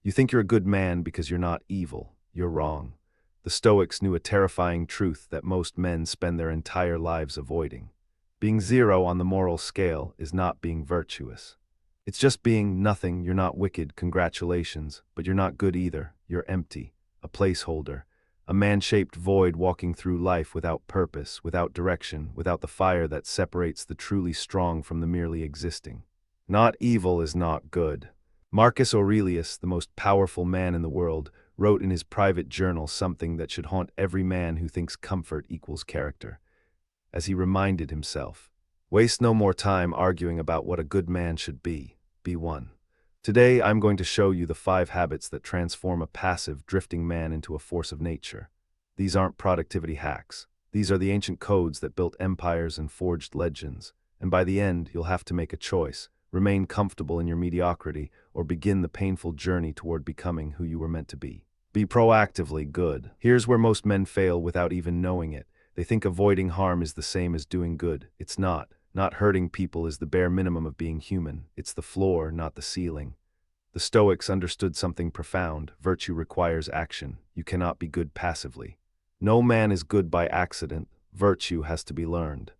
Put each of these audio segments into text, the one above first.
You think you're a good man because you're not evil. You're wrong. The Stoics knew a terrifying truth that most men spend their entire lives avoiding. Being zero on the moral scale is not being virtuous. It's just being nothing. You're not wicked, congratulations, but you're not good either. You're empty, a placeholder, a man-shaped void walking through life without purpose, without direction, without the fire that separates the truly strong from the merely existing. Not evil is not good. Marcus Aurelius, the most powerful man in the world, wrote in his private journal something that should haunt every man who thinks comfort equals character. As he reminded himself, waste no more time arguing about what a good man should be. Be one. Today, I'm going to show you the 5 habits that transform a passive, drifting man into a force of nature. These aren't productivity hacks. These are the ancient codes that built empires and forged legends. And by the end, you'll have to make a choice. Remain comfortable in your mediocrity, or begin the painful journey toward becoming who you were meant to be. Be proactively good. Here's where most men fail without even knowing it. They think avoiding harm is the same as doing good. It's not. Not hurting people is the bare minimum of being human. It's the floor, not the ceiling. The Stoics understood something profound. Virtue requires action. You cannot be good passively. No man is good by accident. Virtue has to be learned.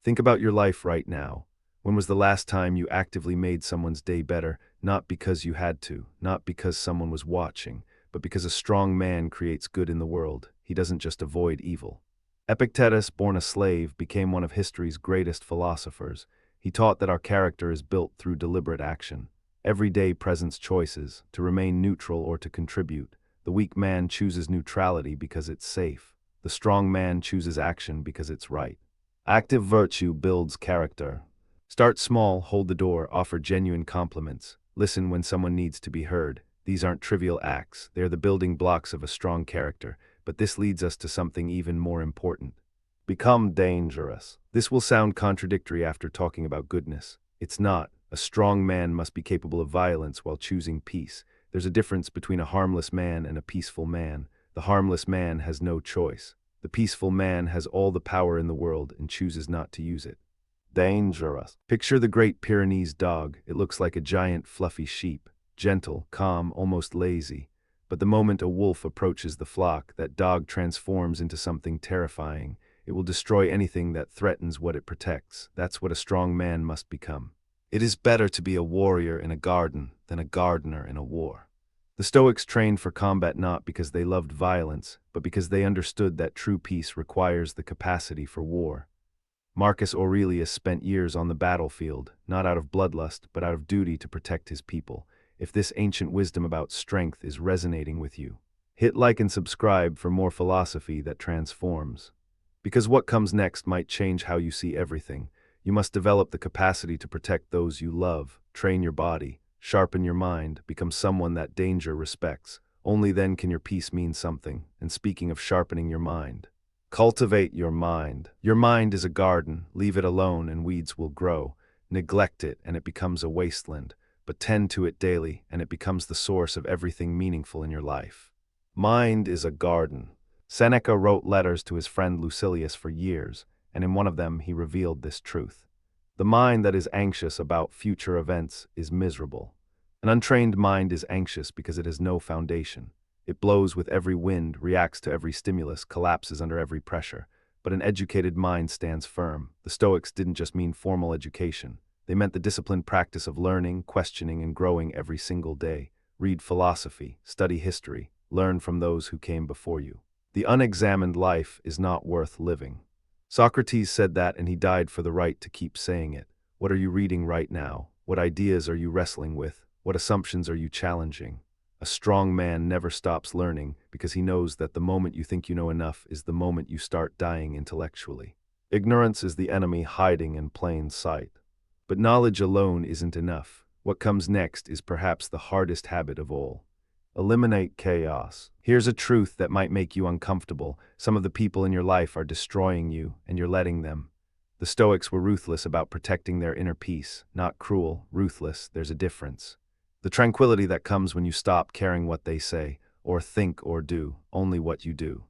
Think about your life right now. When was the last time you actively made someone's day better, not because you had to, not because someone was watching, but because a strong man creates good in the world? He doesn't just avoid evil. Epictetus, born a slave, became one of history's greatest philosophers. He taught that our character is built through deliberate action. Every day presents choices, to remain neutral or to contribute. The weak man chooses neutrality because it's safe. The strong man chooses action because it's right. Active virtue builds character. Start small, hold the door, offer genuine compliments. Listen when someone needs to be heard. These aren't trivial acts. They're the building blocks of a strong character. But this leads us to something even more important. Become dangerous. This will sound contradictory after talking about goodness. It's not. A strong man must be capable of violence while choosing peace. There's a difference between a harmless man and a peaceful man. The harmless man has no choice. The peaceful man has all the power in the world and chooses not to use it. Dangerous. Picture the Great Pyrenees dog. It looks like a giant fluffy sheep. Gentle, calm, almost lazy. But the moment a wolf approaches the flock, that dog transforms into something terrifying. It will destroy anything that threatens what it protects. That's what a strong man must become. It is better to be a warrior in a garden than a gardener in a war. The Stoics trained for combat not because they loved violence, but because they understood that true peace requires the capacity for war. Marcus Aurelius spent years on the battlefield, not out of bloodlust, but out of duty to protect his people. If this ancient wisdom about strength is resonating with you, hit like and subscribe for more philosophy that transforms. Because what comes next might change how you see everything. You must develop the capacity to protect those you love, train your body, sharpen your mind, become someone that danger respects. Only then can your peace mean something. And speaking of sharpening your mind, cultivate your mind. Your mind is a garden. Leave it alone and weeds will grow. Neglect it and it becomes a wasteland. But tend to it daily, and it becomes the source of everything meaningful in your life. Mind is a garden. Seneca wrote letters to his friend Lucilius for years, and in one of them he revealed this truth. The mind that is anxious about future events is miserable. An untrained mind is anxious because it has no foundation. It blows with every wind, reacts to every stimulus, collapses under every pressure. But an educated mind stands firm. The Stoics didn't just mean formal education. They meant the disciplined practice of learning, questioning, and growing every single day. Read philosophy, study history, learn from those who came before you. The unexamined life is not worth living. Socrates said that, and he died for the right to keep saying it. What are you reading right now? What ideas are you wrestling with? What assumptions are you challenging? A strong man never stops learning because he knows that the moment you think you know enough is the moment you start dying intellectually. Ignorance is the enemy hiding in plain sight. But knowledge alone isn't enough. What comes next is perhaps the hardest habit of all. Eliminate chaos. Here's a truth that might make you uncomfortable. Some of the people in your life are destroying you, and you're letting them. The Stoics were ruthless about protecting their inner peace. Not cruel, ruthless. There's a difference. The tranquility that comes when you stop caring what they say, or think or do, only what you do.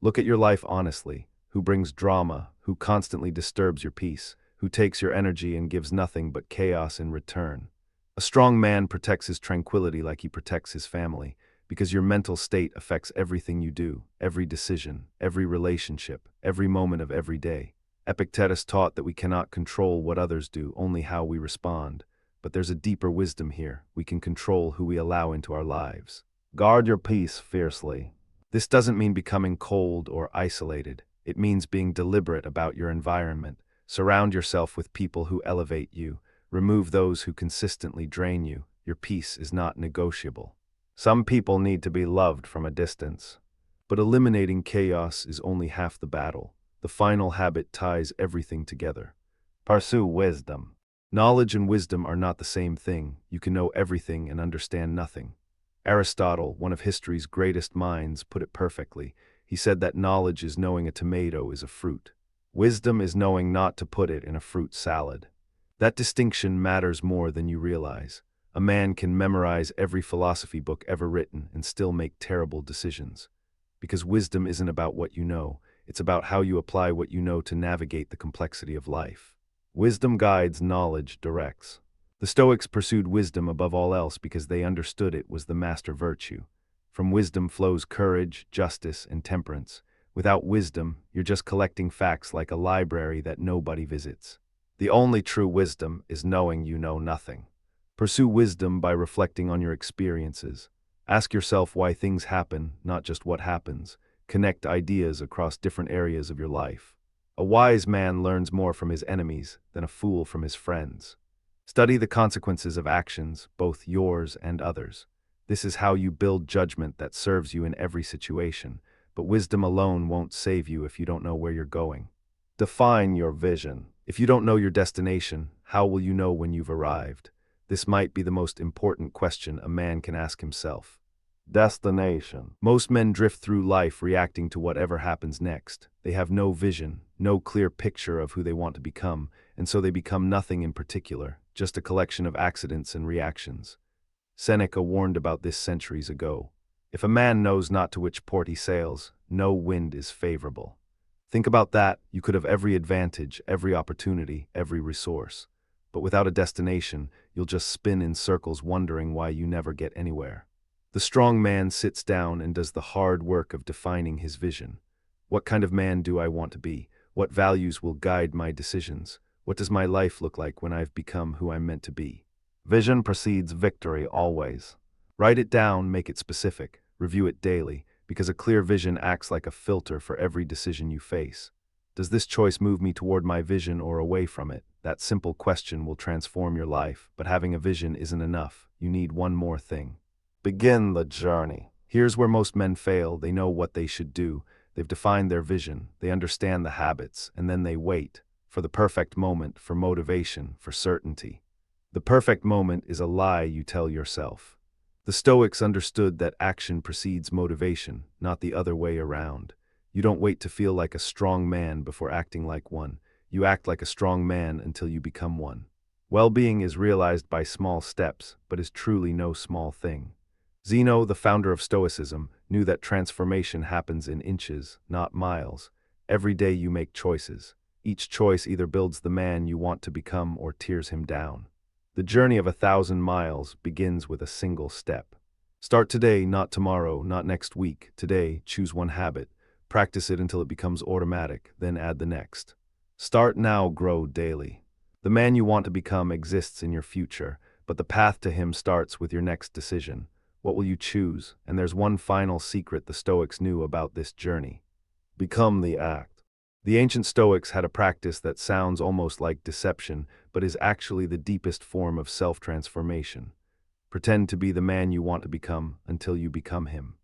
Look at your life honestly. Who brings drama? Who constantly disturbs your peace? Who takes your energy and gives nothing but chaos in return? A strong man protects his tranquility like he protects his family, because your mental state affects everything you do, every decision, every relationship, every moment of every day. Epictetus taught that we cannot control what others do, only how we respond. But there's a deeper wisdom here. We can control who we allow into our lives. Guard your peace fiercely. This doesn't mean becoming cold or isolated. It means being deliberate about your environment. Surround yourself with people who elevate you. Remove those who consistently drain you. Your peace is not negotiable. Some people need to be loved from a distance. But eliminating chaos is only half the battle. The final habit ties everything together. Pursue wisdom. Knowledge and wisdom are not the same thing. You can know everything and understand nothing. Aristotle, one of history's greatest minds, put it perfectly. He said that knowledge is knowing a tomato is a fruit. Wisdom is knowing not to put it in a fruit salad. That distinction matters more than you realize. A man can memorize every philosophy book ever written and still make terrible decisions. Because wisdom isn't about what you know, it's about how you apply what you know to navigate the complexity of life. Wisdom guides, knowledge directs. The Stoics pursued wisdom above all else because they understood it was the master virtue. From wisdom flows courage, justice, and temperance. Without wisdom, you're just collecting facts like a library that nobody visits. The only true wisdom is knowing you know nothing. Pursue wisdom by reflecting on your experiences. Ask yourself why things happen, not just what happens. Connect ideas across different areas of your life. A wise man learns more from his enemies than a fool from his friends. Study the consequences of actions, both yours and others. This is how you build judgment that serves you in every situation, but wisdom alone won't save you if you don't know where you're going. Define your vision. If you don't know your destination, how will you know when you've arrived? This might be the most important question a man can ask himself. Destination. Most men drift through life reacting to whatever happens next. They have no vision, no clear picture of who they want to become, and so they become nothing in particular, just a collection of accidents and reactions. Seneca warned about this centuries ago. If a man knows not to which port he sails, no wind is favorable. Think about that. You could have every advantage, every opportunity, every resource. But without a destination, you'll just spin in circles wondering why you never get anywhere. The strong man sits down and does the hard work of defining his vision. What kind of man do I want to be? What values will guide my decisions? What does my life look like when I've become who I'm meant to be? Vision precedes victory always. Write it down, make it specific, review it daily, because a clear vision acts like a filter for every decision you face. Does this choice move me toward my vision or away from it? That simple question will transform your life, but having a vision isn't enough. You need one more thing. Begin the journey. Here's where most men fail. They know what they should do. They've defined their vision. They understand the habits, and then they wait for the perfect moment, for motivation, for certainty. The perfect moment is a lie you tell yourself. The Stoics understood that action precedes motivation, not the other way around. You don't wait to feel like a strong man before acting like one. You act like a strong man until you become one. Well-being is realized by small steps, but is truly no small thing. Zeno, the founder of Stoicism, knew that transformation happens in inches, not miles. Every day you make choices. Each choice either builds the man you want to become or tears him down. The journey of 1,000 miles begins with a single step. Start today, not tomorrow, not next week. Today, choose one habit. Practice it until it becomes automatic, then add the next. Start now, grow daily. The man you want to become exists in your future, but the path to him starts with your next decision. What will you choose? And there's one final secret the Stoics knew about this journey. Become the act. The ancient Stoics had a practice that sounds almost like deception, but is actually the deepest form of self-transformation. Pretend to be the man you want to become until you become him.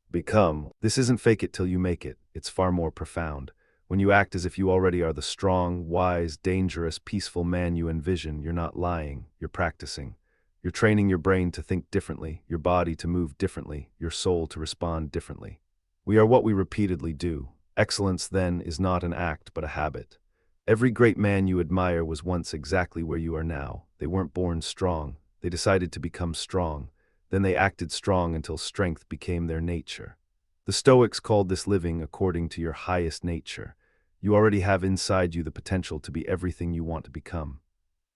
Become. This isn't fake it till you make it. It's far more profound. When you act as if you already are the strong, wise, dangerous, peaceful man you envision, you're not lying, you're practicing. You're training your brain to think differently, your body to move differently, your soul to respond differently. We are what we repeatedly do. Excellence, then, is not an act, but a habit. Every great man you admire was once exactly where you are now. They weren't born strong. They decided to become strong. Then they acted strong until strength became their nature. The Stoics called this living according to your highest nature. You already have inside you the potential to be everything you want to become.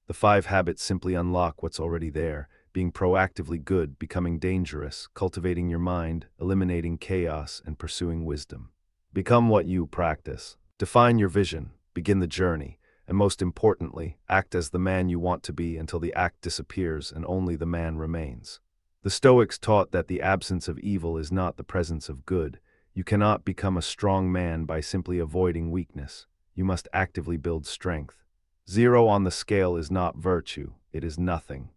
The 5 habits simply unlock what's already there, being proactively good, becoming dangerous, cultivating your mind, eliminating chaos, and pursuing wisdom. Become what you practice. Define your vision, begin the journey, and most importantly, act as the man you want to be until the act disappears and only the man remains. The Stoics taught that the absence of evil is not the presence of good. You cannot become a strong man by simply avoiding weakness. You must actively build strength. 0 on the scale is not virtue, it is nothing.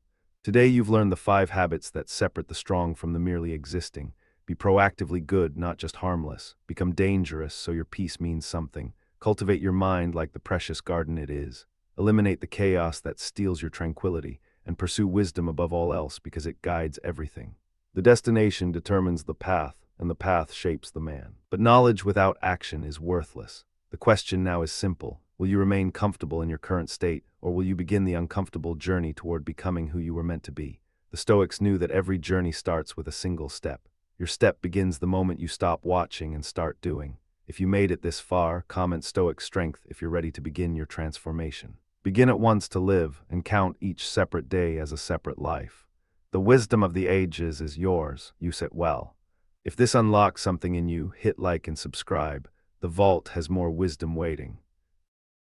Today you've learned the 5 habits that separate the strong from the merely existing. Be proactively good, not just harmless. Become dangerous so your peace means something. Cultivate your mind like the precious garden it is. Eliminate the chaos that steals your tranquility, and pursue wisdom above all else because it guides everything. The destination determines the path, and the path shapes the man. But knowledge without action is worthless. The question now is simple. Will you remain comfortable in your current state, or will you begin the uncomfortable journey toward becoming who you were meant to be? The Stoics knew that every journey starts with a single step. Your step begins the moment you stop watching and start doing. If you made it this far, comment Stoic strength if you're ready to begin your transformation. Begin at once to live and count each separate day as a separate life. The wisdom of the ages is yours. Use it well. If this unlocks something in you, hit like and subscribe. The vault has more wisdom waiting.